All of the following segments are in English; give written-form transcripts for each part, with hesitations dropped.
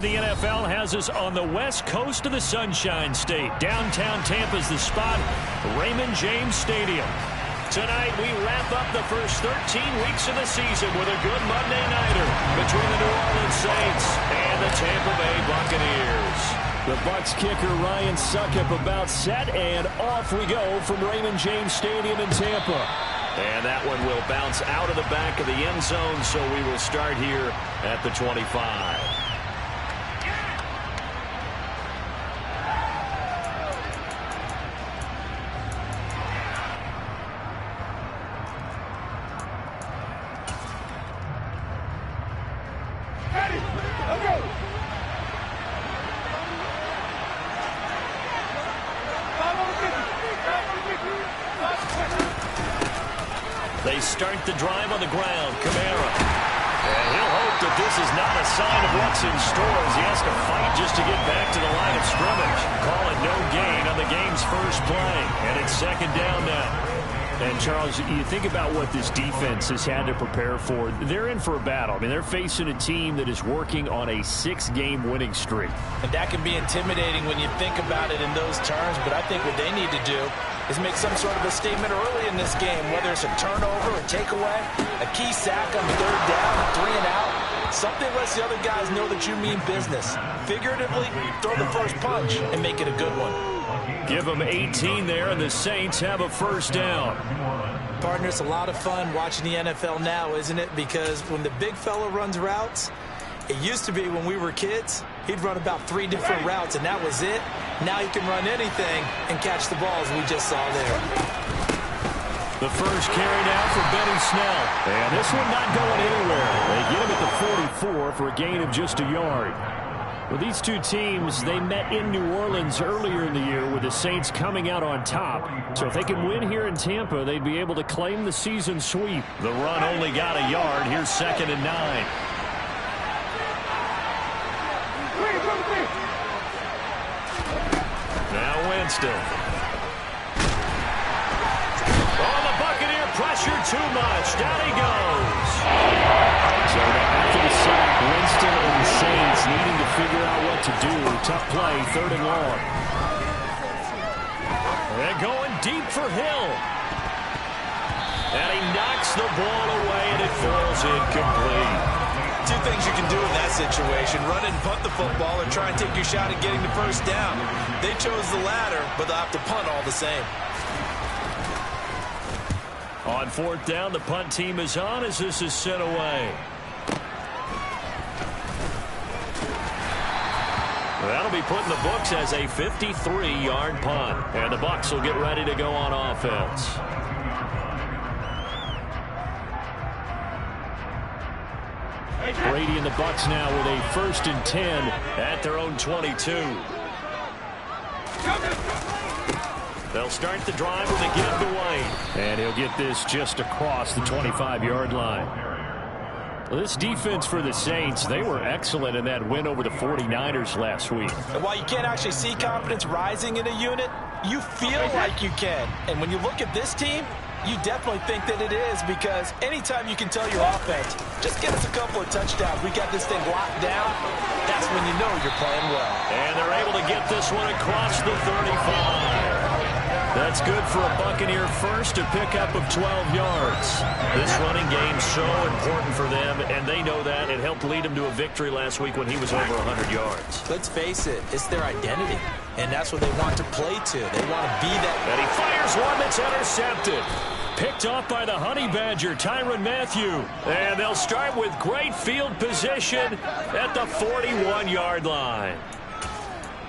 The NFL has us on the west coast of the Sunshine State. Downtown Tampa's the spot, Raymond James Stadium. Tonight, we wrap up the first 13 weeks of the season with a good Monday nighter between the New Orleans Saints and the Tampa Bay Buccaneers. The Bucs kicker Ryan Succop about set, and off we go from Raymond James Stadium in Tampa. And that one will bounce out of the back of the end zone, so we will start here at the 25. They start the drive on the ground. Kamara. And he'll hope that this is not a sign of what's in store as he has to fight just to get back to the line of scrimmage. Call it no gain on the game's first play. And it's second down now. And, Charles, you think about what this defense has had to prepare for. They're in for a battle. I mean, they're facing a team that is working on a 6-game winning streak. And that can be intimidating when you think about it in those terms. But I think what they need to do is make some sort of a statement early in this game, whether it's a turnover, a takeaway, a key sack on the third down, a 3 and out. Something lets the other guys know that you mean business. Figuratively, throw the first punch and make it a good one. Give them 18 there, and the Saints have a first down. Partner, it's a lot of fun watching the NFL now, isn't it? Because when the big fella runs routes, it used to be when we were kids, he'd run about 3 different routes, and that was it. Now he can run anything and catch the balls we just saw there. The first carry now for Benny Snell. And this one not going anywhere. They get him at the 44 for a gain of just a yard. Well, these two teams, they met in New Orleans earlier in the year with the Saints coming out on top. So if they can win here in Tampa, they'd be able to claim the season sweep. The run only got a yard. Here's 2nd and 9. Now Winston. Oh, the Buccaneer pressure too much. Down he goes. So after the sack, Winston and the Saints needing to figure out what to do. Tough play, 3rd and long. They're going deep for Hill. And he knocks the ball away, and it falls incomplete. 2 things you can do in that situation: run and punt the football, or try and take your shot at getting the first down. They chose the latter, but they'll have to punt all the same. On 4th down, the punt team is on as this is sent away. That'll be put in the books as a 53-yard punt. And the Bucs will get ready to go on offense. Brady and the Bucs now with a 1st and 10 at their own 22. They'll start the drive with a give to Wayne. And he'll get this just across the 25-yard line. Well, this defense for the Saints, they were excellent in that win over the 49ers last week. And while you can't actually see confidence rising in a unit, you feel like you can. And when you look at this team, you definitely think that it is, because anytime you can tell your offense, just get us a couple of touchdowns, we got this thing locked down, that's when you know you're playing well. And they're able to get this one across the 35. That's good for a Buccaneer first, a pickup of 12 yards. This running game's so important for them, and they know that. It helped lead them to a victory last week when he was over 100 yards. Let's face it, it's their identity, and that's what they want to play to. They want to be that. And he fires one that's intercepted. Picked off by the Honey Badger, Tyrann Mathieu. And they'll start with great field position at the 41-yard line.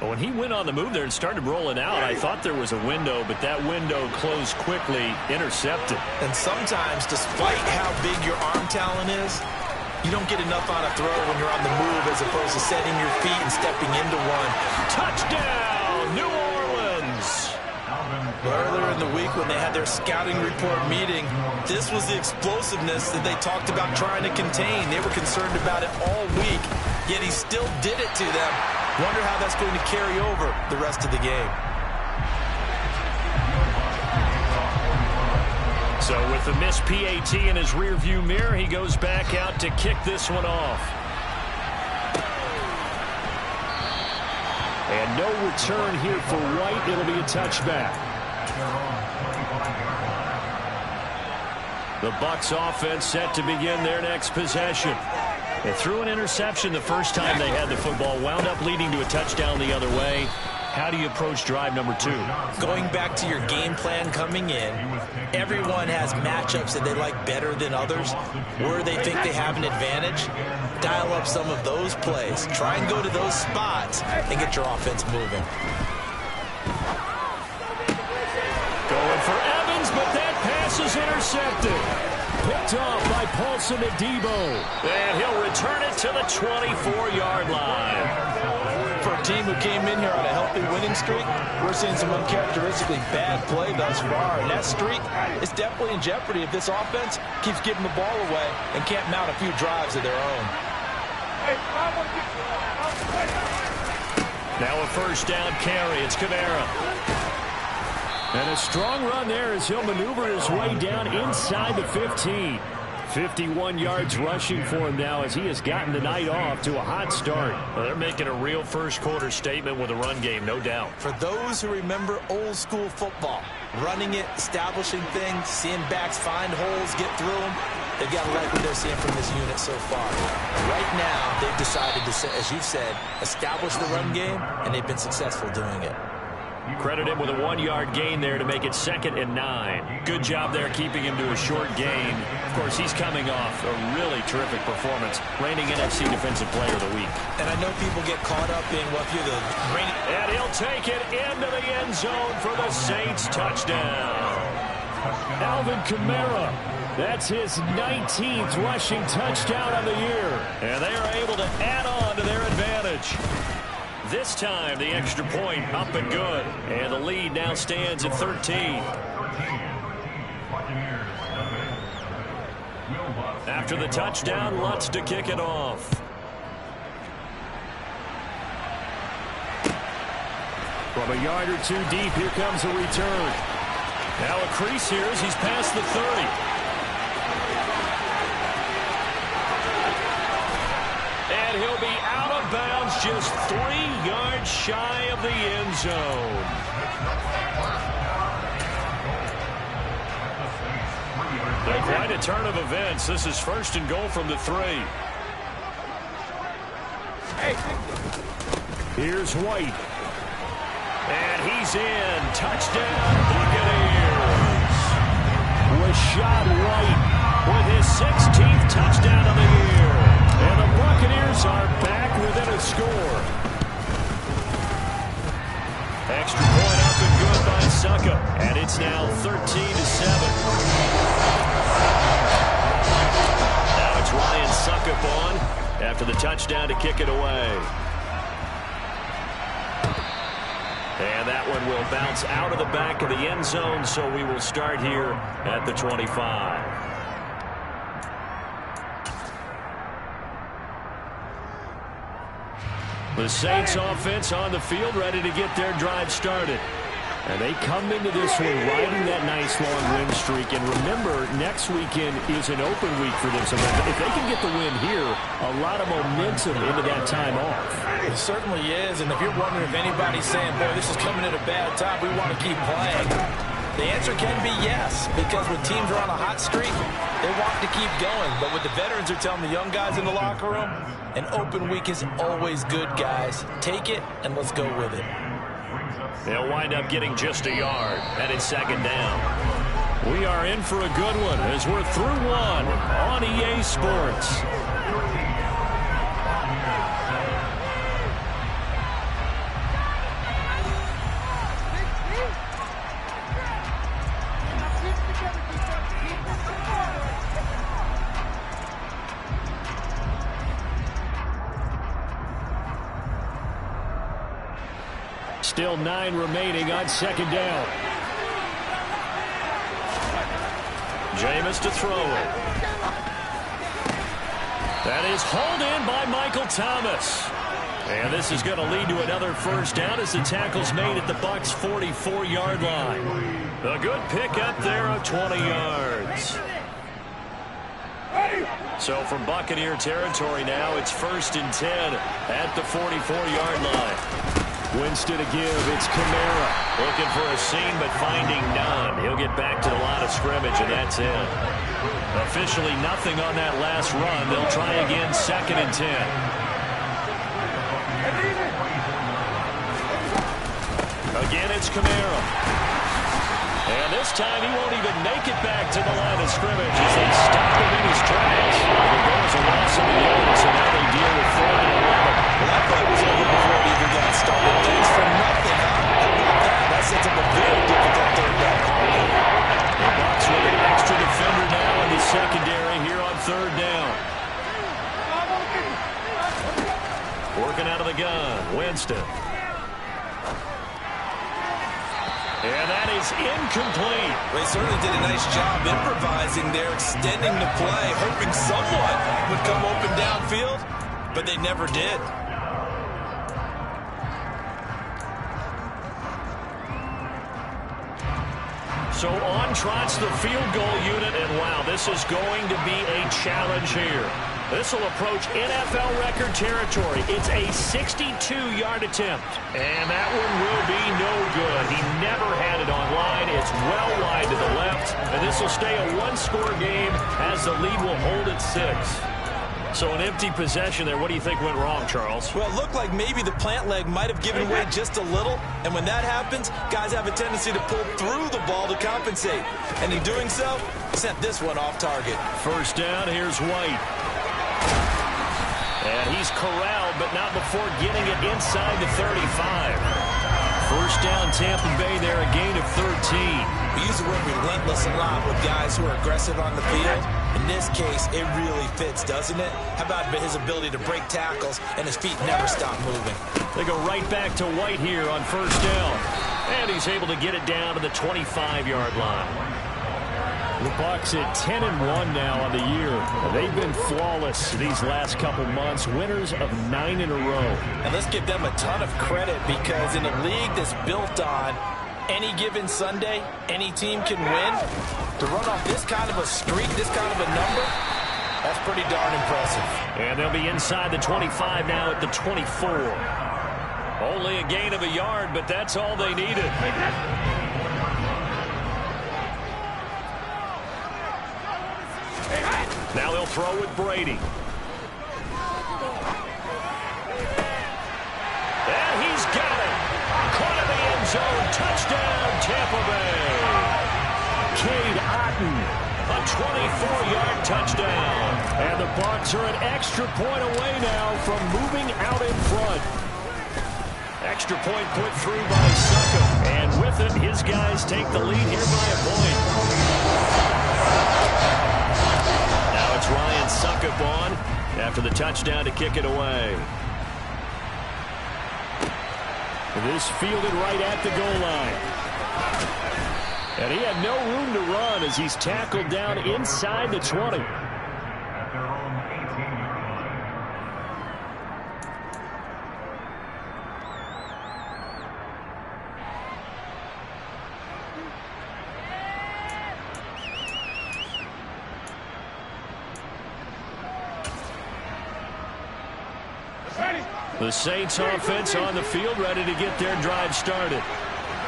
When he went on the move there and started rolling out, I thought there was a window, but that window closed quickly, intercepted. And sometimes, despite how big your arm talent is, you don't get enough on a throw when you're on the move as opposed to setting your feet and stepping into one. Touchdown, New Orleans! Earlier in the week when they had their scouting report meeting, this was the explosiveness that they talked about trying to contain. They were concerned about it all week, yet he still did it to them. Wonder how that's going to carry over the rest of the game. So with the missed PAT in his rearview mirror, he goes back out to kick this one off. And no return here for White. It'll be a touchback. The Bucs offense set to begin their next possession. They threw an interception the first time they had the football, wound up leading to a touchdown the other way. How do you approach drive number 2? Going back to your game plan coming in, everyone has matchups that they like better than others. Where they think they have an advantage, dial up some of those plays. Try and go to those spots and get your offense moving. Going for Evans, but that pass is intercepted. Picked off by Paulson Adebo. And he'll return it to the 24-yard line. For a team who came in here on a healthy winning streak, we're seeing some uncharacteristically bad play thus far. And that streak is definitely in jeopardy if this offense keeps giving the ball away and can't mount a few drives of their own. Now a first down carry. It's Kamara. And a strong run there as he'll maneuver his way down inside the 15. 51 yards rushing for him now as he has gotten the night off to a hot start. Well, they're making a real first-quarter statement with a run game, no doubt. For those who remember old-school football, running it, establishing things, seeing backs find holes, get through them, they've got to like what they're seeing from this unit so far. Right now, they've decided to, as you've said, establish the run game, and they've been successful doing it. Credit him with a 1-yard gain there to make it 2nd and 9. Good job there keeping him to a short gain. Of course, he's coming off a really terrific performance, reigning NFC Defensive Player of the Week. And I know people get caught up in what you're the reigning. And he'll take it into the end zone for the Saints touchdown. Alvin Kamara. That's his 19th rushing touchdown of the year. And they are able to add on to their advantage. This time, the extra point up and good. And the lead now stands at 13. After the touchdown, Lutz to kick it off. From a yard or two deep, here comes a return. Now a crease here as he's past the 30. And he'll be out of bounds just 3 yards shy of the end zone. Quite a turn of events. This is 1st and goal from the 3. Here's White. And he's in. Touchdown, Buccaneers. Rashad White with his 16th touchdown of the year. And the Buccaneers are back within a score. Extra point up and good by Suckup. And it's now 13-7. Now it's Ryan Suckup on after the touchdown to kick it away. And that one will bounce out of the back of the end zone, so we will start here at the 25. The Saints offense on the field, ready to get their drive started. And they come into this one riding that nice long win streak. And remember, next weekend is an open week for them. So if they can get the win here, a lot of momentum into that time off. It certainly is. And if you're wondering if anybody's saying, boy, this is coming at a bad time, we want to keep playing, the answer can be yes. Because when teams are on a hot streak, they want to keep going. But what the veterans are telling the young guys in the locker room, an open week is always good, guys. Take it, and let's go with it. They'll wind up getting just a yard, and it's 2nd down. We are in for a good one as we're through one on EA Sports. Still 9 remaining on 2nd down. Jameis to throw it. That is hauled in by Michael Thomas. And this is going to lead to another first down as the tackle's made at the Bucs' 44-yard line. A good pickup there of 20 yards. So from Buccaneer territory now, it's 1st and 10 at the 44-yard line. Winston to give. It's Kamara. Looking for a seam, but finding none. He'll get back to the line of scrimmage, and that's it. Officially nothing on that last run. They'll try again, 2nd and 10. Again, it's Kamara. And this time he won't even make it back to the line of scrimmage as they stop him in his tracks. There goes a loss of the yard, so now they deal with 4th and 11. Well, that play was over before it even got started. Thanks for nothing, huh? That sets up a very difficult 3rd down. The Bucs with an extra defender now in the secondary here on 3rd down. Working out of the gun, Winston. And that is incomplete. They certainly did a nice job improvising there, extending the play, hoping someone would come open downfield, but they never did. So on trots the field goal unit, and wow, this is going to be a challenge here. This will approach NFL record territory. It's a 62-yard attempt. And that one will be no good. He never had it on line. It's well wide to the left. And this will stay a 1-score game as the lead will hold at 6. So an empty possession there. What do you think went wrong, Charles? Well, it looked like maybe the plant leg might have given way just a little. And when that happens, guys have a tendency to pull through the ball to compensate. And in doing so, sent this one off target. 1st down, here's White. And he's corralled, but not before getting it inside the 35. 1st down, Tampa Bay there, a gain of 13. We use the word relentless a lot with guys who are aggressive on the field. In this case, it really fits, doesn't it? How about his ability to break tackles and his feet never stop moving? They go right back to White here on 1st down. And he's able to get it down to the 25-yard line. The Bucs at 10-1 now on the year. They've been flawless these last couple months, winners of 9 in a row. And let's give them a ton of credit because in a league that's built on any given Sunday, any team can win. To run off this kind of a streak, this kind of a number, that's pretty darn impressive. And they'll be inside the 25 now at the 24. Only a gain of a yard, but that's all they needed. Now they'll throw with Brady. And he's got it. Caught in the end zone. Touchdown, Tampa Bay. Cade Otton, a 24-yard touchdown. And the Bucs are an extra point away now from moving out in front. Extra point put through by Suckup. And with it, his guys take the lead here by a point. It's Ryan Suckup on after the touchdown to kick it away. This fielded right at the goal line. And he had no room to run as he's tackled down inside the 20. The Saints offense on the field, ready to get their drive started.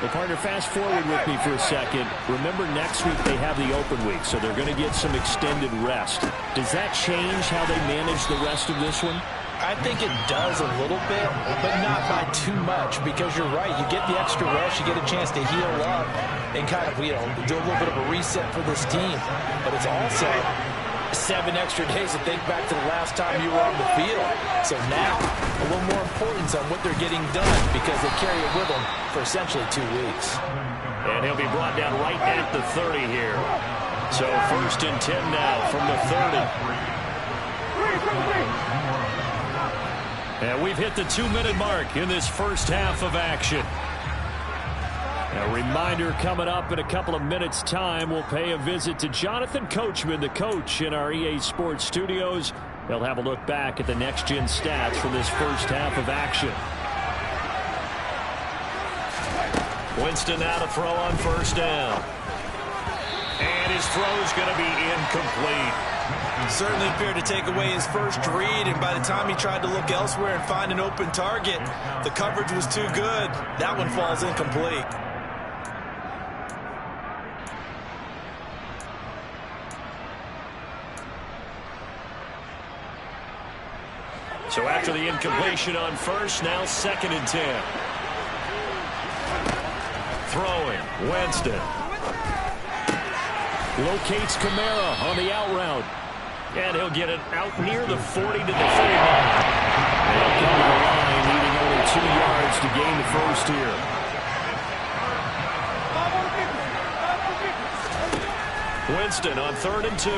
Well, partner, fast forward with me for a second. Remember, next week they have the open week, so they're going to get some extended rest. Does that change how they manage the rest of this one? I think it does a little bit, but not by too much, because you're right. You get the extra rest, you get a chance to heal up and kind of, do a little bit of a reset for this team. But it's also 7 extra days to think back to the last time you were on the field. So now, a little more importance on what they're getting done because they carry it with them for essentially 2 weeks. And he'll be brought down right at the 30 here. So 1st and 10 now from the 30. And we've hit the 2-minute mark in this first half of action. A reminder coming up in a couple of minutes' time. We'll pay a visit to Jonathan Coachman, the coach in our EA Sports studios. They'll have a look back at the next-gen stats from this first half of action. Winston now to throw on 1st down. And his throw is going to be incomplete. Certainly appeared to take away his first read, and by the time he tried to look elsewhere and find an open target, the coverage was too good. That one falls incomplete. So after the incompletion on first, now 2nd and 10. Throwing, Winston. Locates Kamara on the out route. And he'll get it out near the 40 to the 39. They'll come to the line, needing only 2 yards to gain the first here. Winston on 3rd and 2.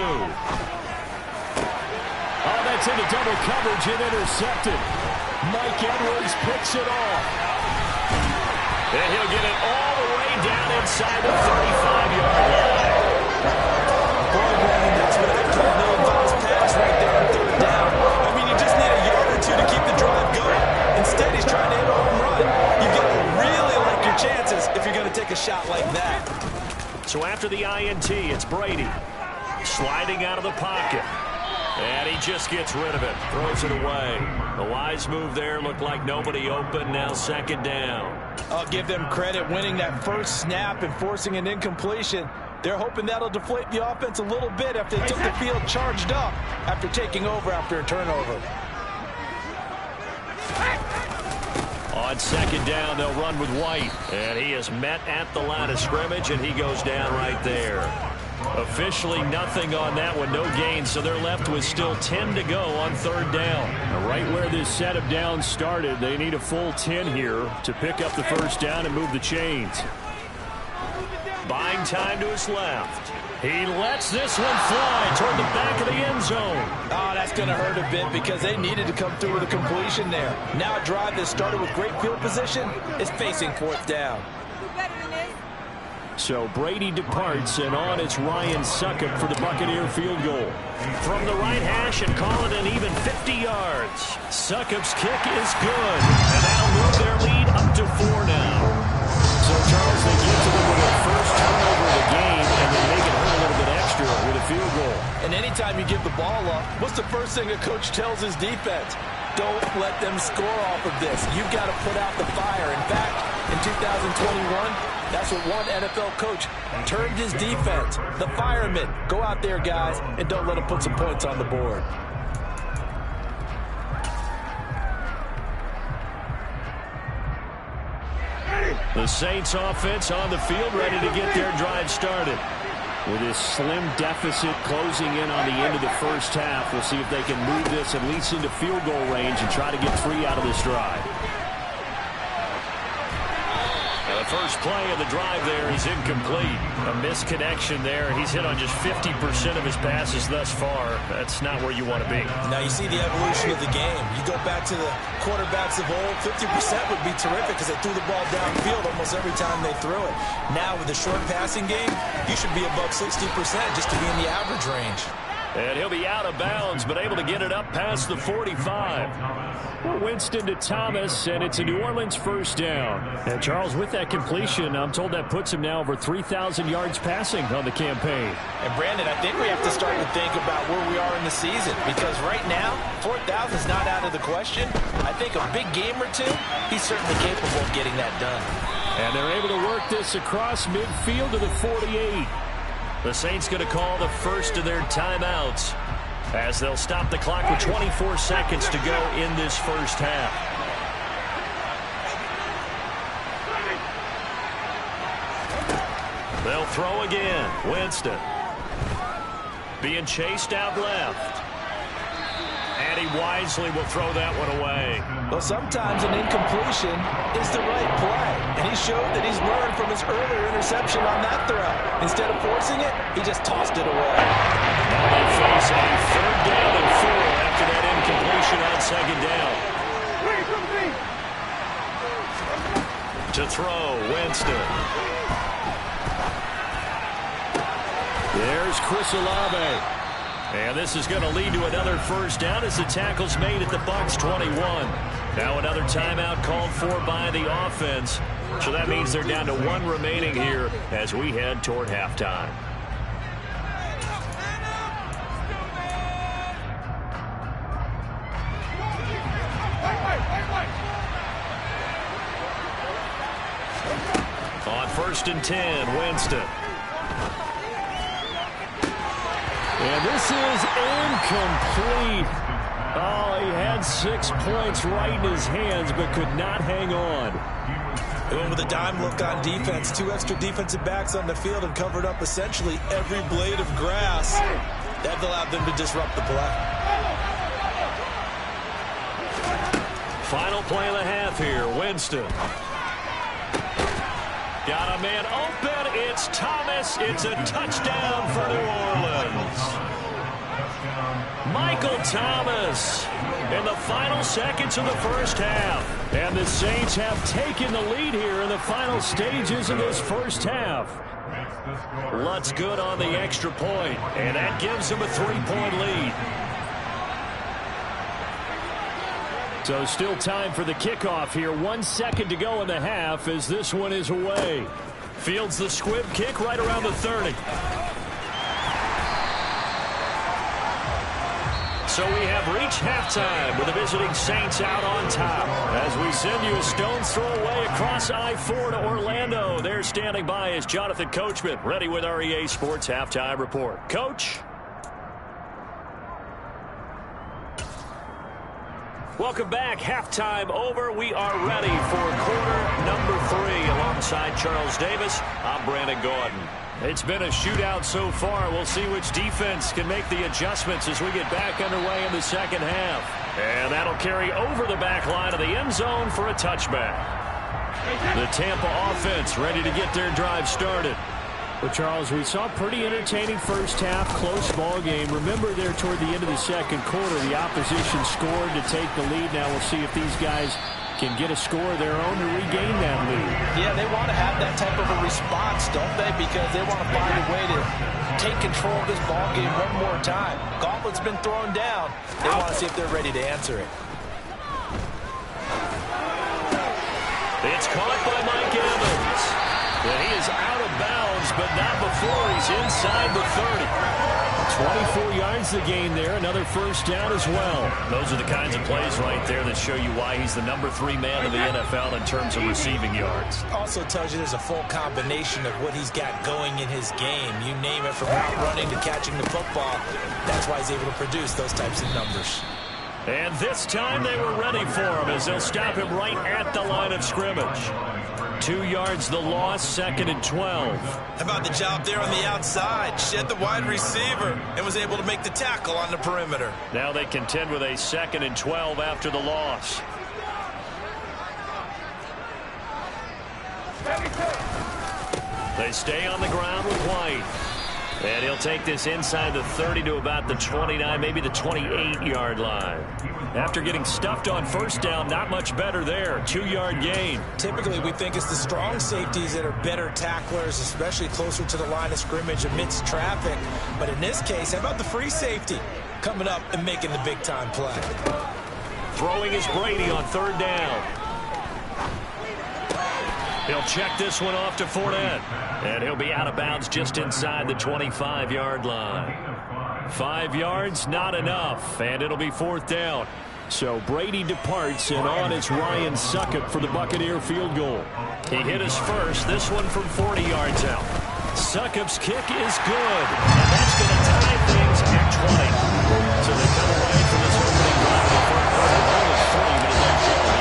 Oh, that's into double coverage and intercepted. Mike Edwards picks it off. And he'll get it all the way down inside the 35-yard line. That's what I call an ill-advised pass right there on 3rd down. I mean, you just need a yard or 2 to keep the drive going. Instead, he's trying to hit a home run. You've got to really like your chances if you're going to take a shot like that. So after the INT, it's Brady sliding out of the pocket. And he just gets rid of it, throws it away. The wise move there, looked like nobody open, now 2nd down. I'll give them credit winning that first snap and forcing an incompletion. They're hoping that'll deflate the offense a little bit after they took the field charged up after taking over after a turnover. On 2nd down, they'll run with White. And he is met at the line of scrimmage, and he goes down right there. Officially nothing on that one, no gain, so they're left with still 10 to go on 3rd down. Right where this set of downs started, they need a full 10 here to pick up the first down and move the chains. Buying time to his left. He lets this one fly toward the back of the end zone. Oh, that's going to hurt a bit because they needed to come through with a completion there. Now a drive that started with great field position is facing 4th down. So Brady departs, and on it's Ryan Succop for the Buccaneer field goal. From the right hash and call it an even 50 yards. Succop's kick is good, and that'll move their lead up to 4 now. So, Charles, they get to them with their first turnover of the game, and then make it hurt a little bit extra with a field goal. And anytime you give the ball up, what's the first thing a coach tells his defense? Don't let them score off of this. You've got to put out the fire. In fact, in 2021, that's what one NFL coach termed his defense. The firemen. Go out there, guys, and don't let them put some points on the board. The Saints offense on the field, ready to get their drive started. With this slim deficit closing in on the end of the first half, we'll see if they can move this at least into field goal range and try to get 3 out of this drive. The first play of the drive there is incomplete. A misconnection there. He's hit on just 50% of his passes thus far. That's not where you want to be. Now you see the evolution of the game. You go back to the quarterbacks of old, 50% would be terrific because they threw the ball downfield almost every time they threw it. Now with the short passing game, you should be above 60% just to be in the average range. And he'll be out of bounds, but able to get it up past the 45. Winston to Thomas, and it's a New Orleans first down. And Charles, with that completion, I'm told that puts him now over 3,000 yards passing on the campaign. And Brandon, I think we have to start to think about where we are in the season, because right now, 4,000 is not out of the question. I think a big game or two, he's certainly capable of getting that done. And they're able to work this across midfield to the 48. The Saints going to call the first of their timeouts as they'll stop the clock with 24 seconds to go in this first half. They'll throw again. Winston being chased out left. And he wisely will throw that one away. Well, sometimes an incompletion is the right play. And he showed that he's learned from his earlier interception on that throw. Instead of forcing it, he just tossed it away. Now they face a 3rd down and 4 after that incompletion on 2nd down. To throw, Winston. There's Chris Olave. And this is going to lead to another first down as the tackle's made at the Bucs 21. Now another timeout called for by the offense. So that means they're down to 1 remaining here as we head toward halftime. On 1st and 10, Winston. And this is incomplete. Oh, he had 6 points right in his hands, but could not hang on. Going with a dime look on defense. 2 extra defensive backs on the field and covered up essentially every blade of grass. That allowed them to disrupt the play. Final play of the half here, Winston. Got a man open. It's Thomas. It's a touchdown for New Orleans. Michael Thomas in the final seconds of the first half. And the Saints have taken the lead here in the final stages of this first half. Lutz good on the extra point, and that gives them a 3-point lead. So still time for the kickoff here. 1 second to go in the half as this one is away. Fields the squib kick right around the 30. So we have reached halftime with the visiting Saints out on top. As we send you a stone's throw away across I-4 to Orlando. There standing by is Jonathan Coachman, ready with our EA Sports Halftime Report. Coach? Welcome back. Halftime over. We are ready for quarter number 3. Alongside Charles Davis, I'm Brandon Gordon. It's been a shootout so far. We'll see which defense can make the adjustments as we get back underway in the second half. And that'll carry over the back line of the end zone for a touchback. The Tampa offense ready to get their drive started. Well, Charles, we saw a pretty entertaining first half, close ball game. Remember there toward the end of the second quarter, the opposition scored to take the lead. Now we'll see if these guys can get a score of their own to regain that lead. Yeah, they want to have that type of a response, don't they? Because they want to find a way to take control of this ball game one more time. Gauntlet's been thrown down. They want to see if they're ready to answer it. It's caught by Mike Evans. And he is out of bounds, but not before he's inside the 30. 24 yards to gain there. Another first down as well. Those are the kinds of plays right there that show you why he's the number 3 man of the NFL in terms of receiving yards. Also tells you there's a full combination of what he's got going in his game. You name it, from route running to catching the football. That's why he's able to produce those types of numbers. And this time they were ready for him as they'll stop him right at the line of scrimmage. 2 yards the loss, 2nd and 12. How about the job there on the outside? Shed the wide receiver and was able to make the tackle on the perimeter. Now they contend with a 2nd and 12 after the loss. They stay on the ground with White. And he'll take this inside the 30 to about the 29, maybe the 28-yard line. After getting stuffed on first down, not much better there. 2-yard gain. Typically, we think it's the strong safeties that are better tacklers, especially closer to the line of scrimmage amidst traffic. But in this case, how about the free safety coming up and making the big-time play? Throwing is Brady on 3rd down. He'll check this one off to Fournette. And he'll be out of bounds just inside the 25-yard line. 5 yards, not enough. And it'll be 4th down. So Brady departs, and on is Ryan Succop for the Buccaneer field goal. He hit his first, this one from 40 yards out. Succop's kick is good. And that's going to tie things at 20. So they come away from this opening drive in the front quarter. Only 40 minutes to go.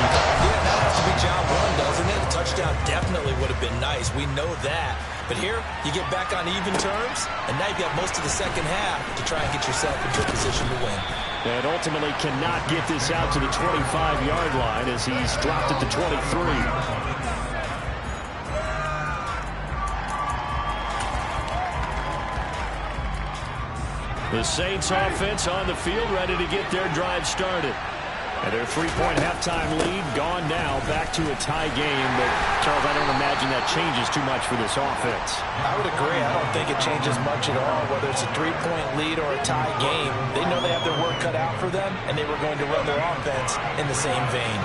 Yeah, that has to be job one, doesn't it? A touchdown definitely would have been nice. We know that. But here, you get back on even terms, and now you've got most of the second half to try and get yourself into a position to win. And ultimately cannot get this out to the 25-yard line as he's dropped at the 23. The Saints offense on the field ready to get their drive started. And their 3-point halftime lead gone now, back to a tie game. But, Charles, I don't imagine that changes too much for this offense. I would agree. I don't think it changes much at all, whether it's a 3-point lead or a tie game. They know they have their work cut out for them, and they were going to run their offense in the same vein.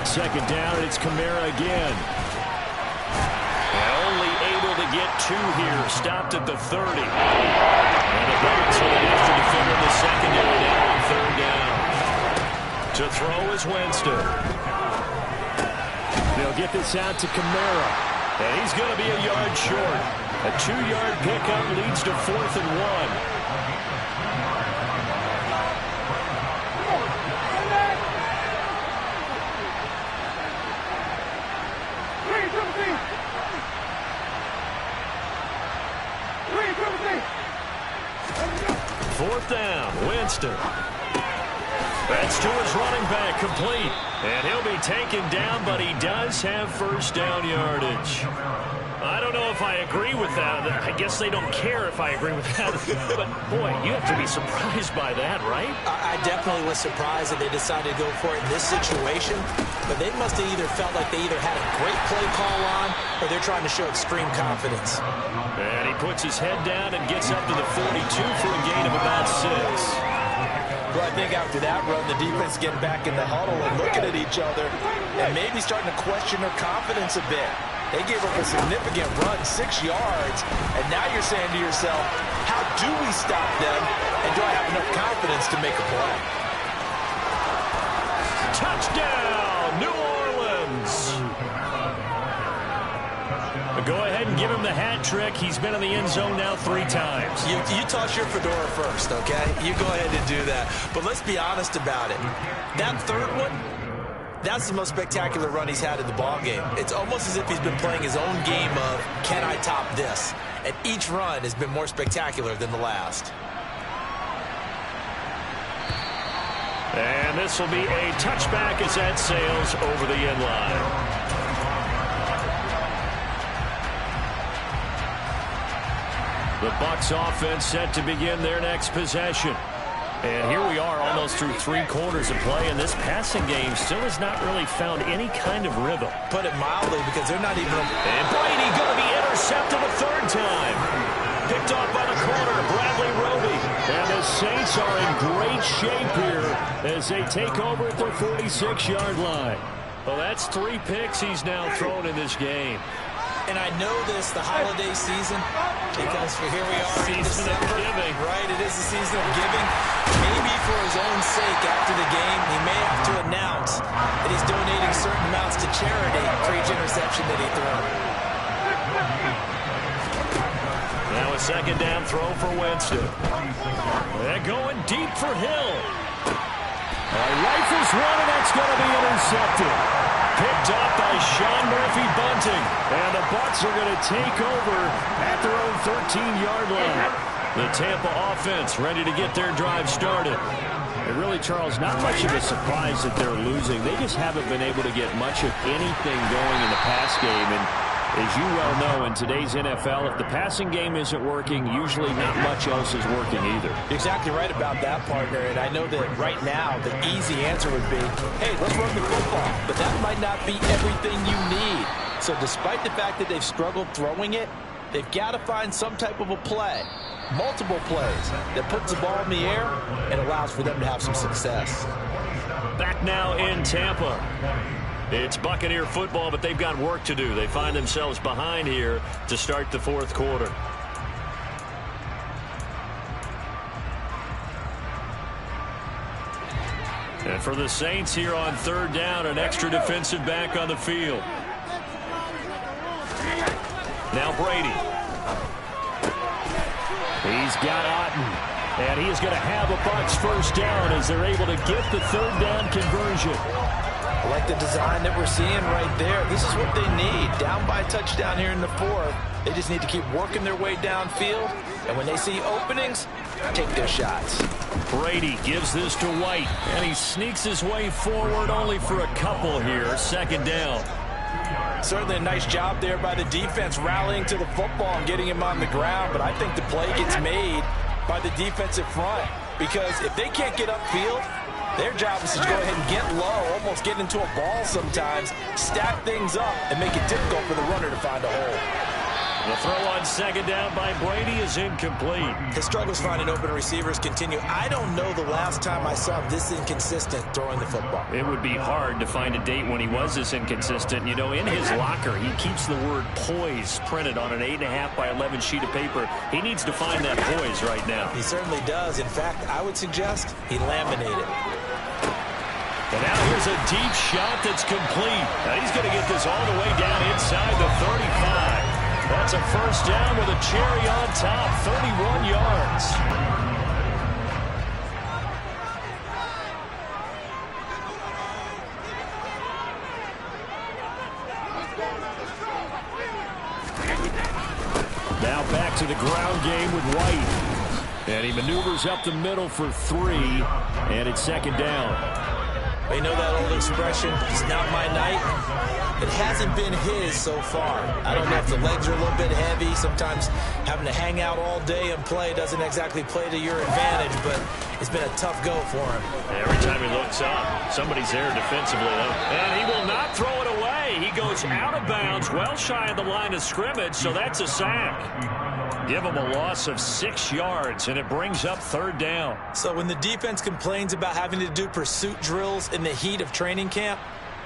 2nd down, and it's Kamara again. And only able to get 2 here, stopped at the 30. And the Bucs with an extra defender in the secondary now on 3rd down. To throw is Winston. They'll get this out to Kamara. And he's going to be a yard short. A 2-yard pickup leads to 4th and 1. Fourth down, Winston. That's to his running back, complete. And he'll be taken down, but he does have first down yardage. I don't know if I agree with that. I guess they don't care if I agree with that. But, boy, you have to be surprised by that, right? I definitely was surprised that they decided to go for it in this situation. But they must have either felt like they either had a great play call on or they're trying to show extreme confidence. And he puts his head down and gets up to the 42 for a gain of about 6. Well, I think after that run, the defense getting back in the huddle and looking at each other and maybe starting to question their confidence a bit. They gave up a significant run, 6 yards, and now you're saying to yourself, how do we stop them, and do I have enough confidence to make a play? Touchdown, New Orleans! Go ahead and give him the hat trick. He's been in the end zone now 3 times. You toss your fedora first, okay? You go ahead and do that. But let's be honest about it. That third one, that's the most spectacular run he's had in the ballgame. It's almost as if he's been playing his own game of, can I top this? And each run has been more spectacular than the last. And this will be a touchback as that sails over the end line. The Bucs offense set to begin their next possession. And here we are almost through 3 quarters of play, and this passing game still has not really found any kind of rhythm. Put it mildly, because they're not even... And Brady going to be intercepted a 3rd time. Picked off by the corner, Bradley Roby. And the Saints are in great shape here as they take over at their 46-yard line. Well, that's 3 picks he's now thrown in this game. And I know this, the holiday season, because here we are in December, right? It is the season of giving. Maybe for his own sake after the game, he may have to announce that he's donating certain amounts to charity for each interception that he throws. Now a 2nd down throw for Winston. They're going deep for Hill. Rifles one, and that's going to be intercepted. Picked up by Sean Murphy-Bunting. And the Bucs are going to take over at their own 13-yard line. The Tampa offense ready to get their drive started. And really, Charles, not much of a surprise that they're losing. They just haven't been able to get much of anything going in the pass game. And as you well know, in today's NFL, if the passing game isn't working, usually not much else is working either. Exactly right about that, partner. And I know that right now the easy answer would be, hey, let's run the football. But that might not be everything you need. So despite the fact that they've struggled throwing it, they've got to find some type of a play, multiple plays, that puts the ball in the air and allows for them to have some success. Back now in Tampa. It's Buccaneer football, but they've got work to do. They find themselves behind here to start the 4th quarter. And for the Saints here on 3rd down, an extra defensive back on the field. Now Brady. He's got Otten. And he is going to have a Bucs first down as they're able to get the 3rd down conversion. I like the design that we're seeing right there. This is what they need. Down by a touchdown here in the 4th. They just need to keep working their way downfield. And when they see openings, take their shots. Brady gives this to White. And he sneaks his way forward only for a couple here. 2nd down. Certainly a nice job there by the defense rallying to the football and getting him on the ground. But I think the play gets made by the defensive front. Because if they can't get upfield, their job is to go ahead and get low, almost get into a ball sometimes, stack things up, and make it difficult for the runner to find a hole. The throw on 2nd down by Brady is incomplete. His struggles finding open receivers continue. I don't know the last time I saw him this inconsistent throwing the football. It would be hard to find a date when he was this inconsistent. You know, in his locker, he keeps the word poise printed on an 8.5 by 11 sheet of paper. He needs to find that poise right now. He certainly does. In fact, I would suggest he laminate it. And now here's a deep shot that's complete. Now he's going to get this all the way down inside the 35. That's a first down with a cherry on top, 31 yards. Now back to the ground game with White. And he maneuvers up the middle for 3, and it's second down. You know that old expression, it's not my night? It hasn't been his so far. I don't know if the legs are a little bit heavy. Sometimes having to hang out all day and play doesn't exactly play to your advantage, but it's been a tough go for him. Every time he looks up, somebody's there defensively, though. And he will not throw it away. He goes out of bounds, well shy of the line of scrimmage, so that's a sack. Give him a loss of 6 yards, and it brings up third down. So when the defense complains about having to do pursuit drills in the heat of training camp,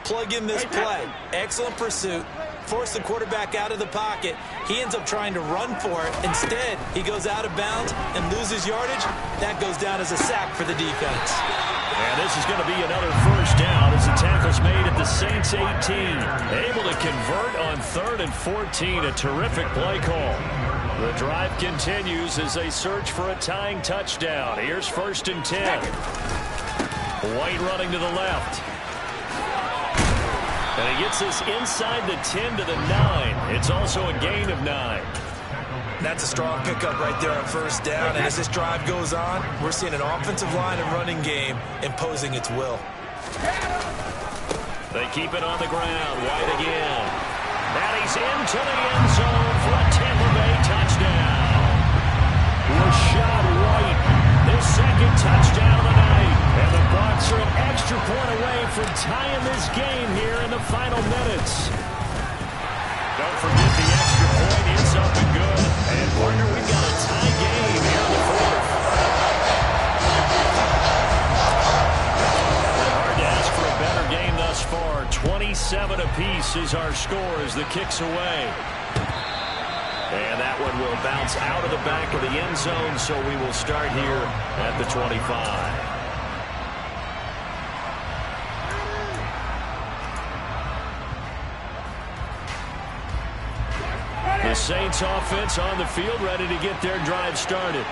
plug in this play. Excellent pursuit. Force the quarterback out of the pocket. He ends up trying to run for it. Instead, he goes out of bounds and loses yardage. That goes down as a sack for the defense. And this is going to be another first down as the tackle's made at the Saints 18. Able to convert on 3rd and 14. A terrific play call. The drive continues as they search for a tying touchdown. Here's 1st and 10. White running to the left. And he gets this inside the 10 to the 9. It's also a gain of 9. That's a strong pickup right there on first down. And as this drive goes on, we're seeing an offensive line and running game imposing its will. They keep it on the ground. White again. And he's into the end zone for a Tampa Bay touchdown. Rashad White, his second touchdown of the night. And the Bucs are an extra point away from tying this game here in the final minutes. Don't forget the extra point. It's up and good. And, partner, we've got a tie game here in the 4th. Hard to ask for a better game thus far. 27 apiece is our score as the kick's away. And that one will bounce out of the back of the end zone, so we will start here at the 25. The Saints offense on the field, ready to get their drive started.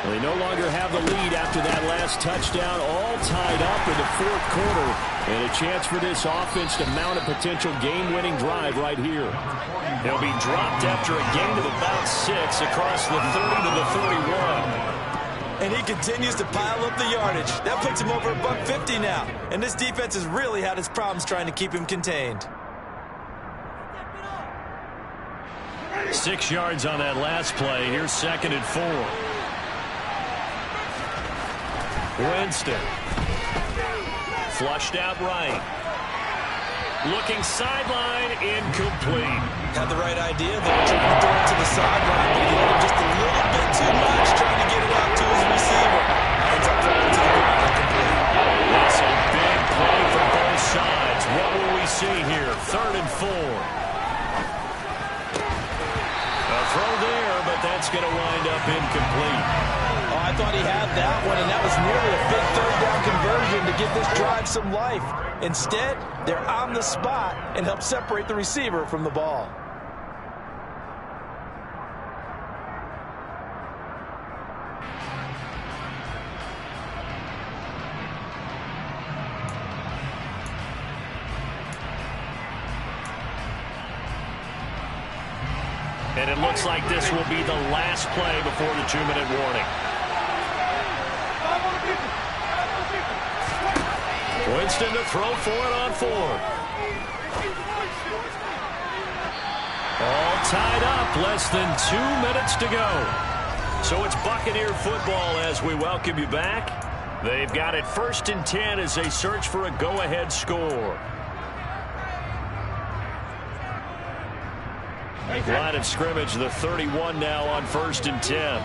They no longer have the lead after that last touchdown, all tied up in the 4th quarter. And a chance for this offense to mount a potential game-winning drive right here. They'll be dropped after a gain of about 6 across the 30 to the 31. And he continues to pile up the yardage. That puts him over $150 now. And this defense has really had its problems trying to keep him contained. 6 yards on that last play. Here's 2nd and 4. Winston. Flushed out right. Looking sideline, incomplete. Had the right idea. They were trying to throw it to the sideline, but he let him just a little bit too much, trying to get it out to his receiver. Ends up throwing it to the ground, incomplete. That's a big play from both sides. What will we see here? 3rd and 4. A throw there, but that's going to wind up incomplete. Oh, I thought he had that one, and that was nearly a big 3rd down conversion to give this drive some life. Instead, they're on the spot and help separate the receiver from the ball. And it looks like this will be the last play before the 2-minute warning. Winston to throw for it on 4th. All tied up, less than 2 minutes to go. So it's Buccaneer football as we welcome you back. They've got it 1st and 10 as they search for a go-ahead score. Line of scrimmage, the 31 now on 1st and 10.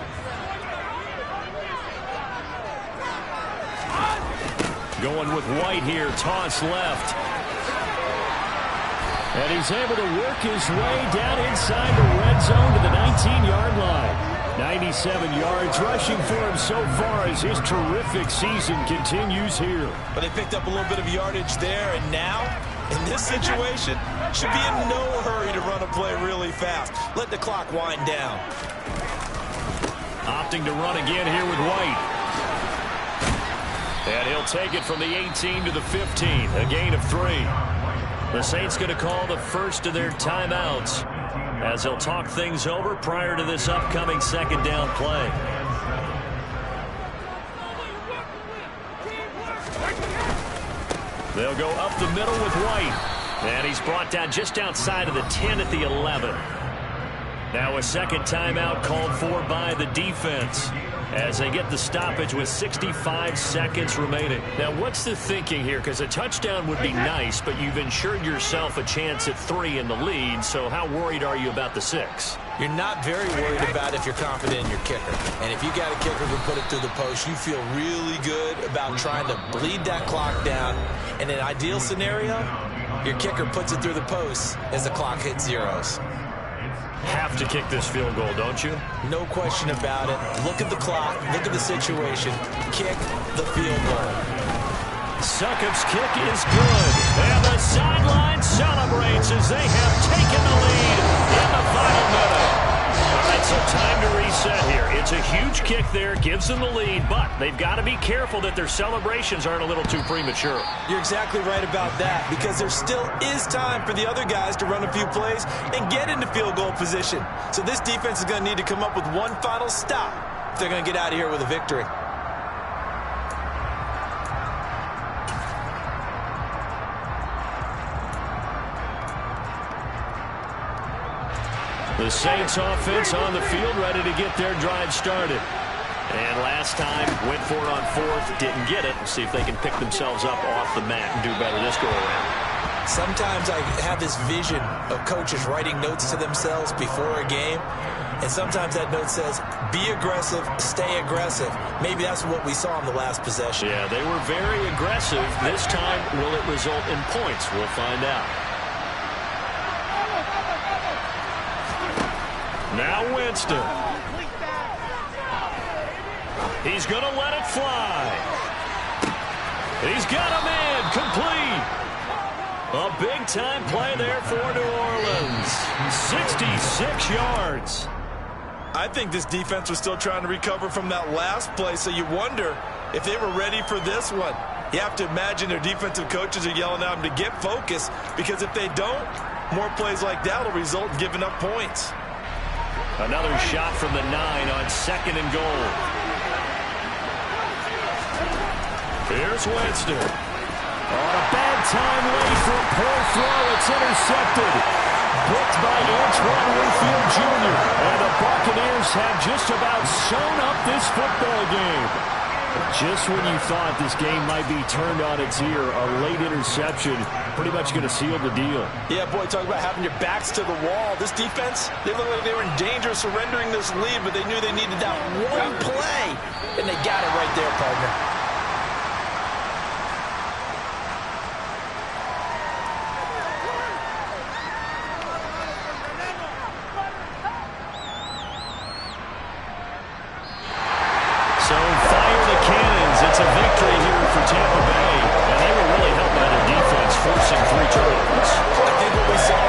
Going with White here, toss left. And he's able to work his way down inside the red zone to the 19-yard line. 97 yards rushing for him so far as his terrific season continues here. But they picked up a little bit of yardage there, and now, in this situation, should be in no hurry to run a play really fast. Let the clock wind down. Opting to run again here with White. And he'll take it from the 18 to the 15, a gain of 3. The Saints going to call the first of their timeouts as they'll talk things over prior to this upcoming second down play. They'll go up the middle with White. And he's brought down just outside of the 10 at the 11. Now a second timeout called for by the defense as they get the stoppage with 65 seconds remaining. Now, what's the thinking here? Because a touchdown would be nice, but you've ensured yourself a chance at 3 in the lead, so how worried are you about the 6? You're not very worried about if you're confident in your kicker. And if you got a kicker who put it through the post, you feel really good about trying to bleed that clock down. In an ideal scenario, your kicker puts it through the post as the clock hits zeros. Have to kick this field goal, don't you? No question about it. Look at the clock. Look at the situation. Kick the field goal. Succop's kick is good. And the sideline celebrates as they have taken the lead in the final minute. All right, so time to reset here. It's a huge kick there, gives them the lead, but they've got to be careful that their celebrations aren't a little too premature. You're exactly right about that, because there still is time for the other guys to run a few plays and get into field goal position. So this defense is going to need to come up with one final stop if they're going to get out of here with a victory. The Saints offense on the field, ready to get their drive started. And last time, went for it on 4th, didn't get it. See if they can pick themselves up off the mat and do better this go-around. Sometimes I have this vision of coaches writing notes to themselves before a game, and sometimes that note says, be aggressive, stay aggressive. Maybe that's what we saw in the last possession. Yeah, they were very aggressive. This time, will it result in points? We'll find out. Now Winston. He's going to let it fly. He's got him in. Complete. A big-time play there for New Orleans. 66 yards. I think this defense was still trying to recover from that last play, so you wonder if they were ready for this one. You have to imagine their defensive coaches are yelling at them to get focused, because if they don't, more plays like that will result in giving up points. Another shot from the 9 on 2nd and goal. Here's Winston. On a bad time late for a poor throw. It's intercepted. Booked by Antoine Winfield Jr. And the Buccaneers have just about sewn up this football game. Just when you thought this game might be turned on its ear, a late interception pretty much going to seal the deal. Yeah, boy, talk about having your backs to the wall. This defense, they looked like they were in danger of surrendering this lead, but they knew they needed that one play, and they got it right there, partner. So fire the cannons. It's a victory here for Tampa Bay. And they were really helped by their defense, forcing 3 turnovers. I think what we saw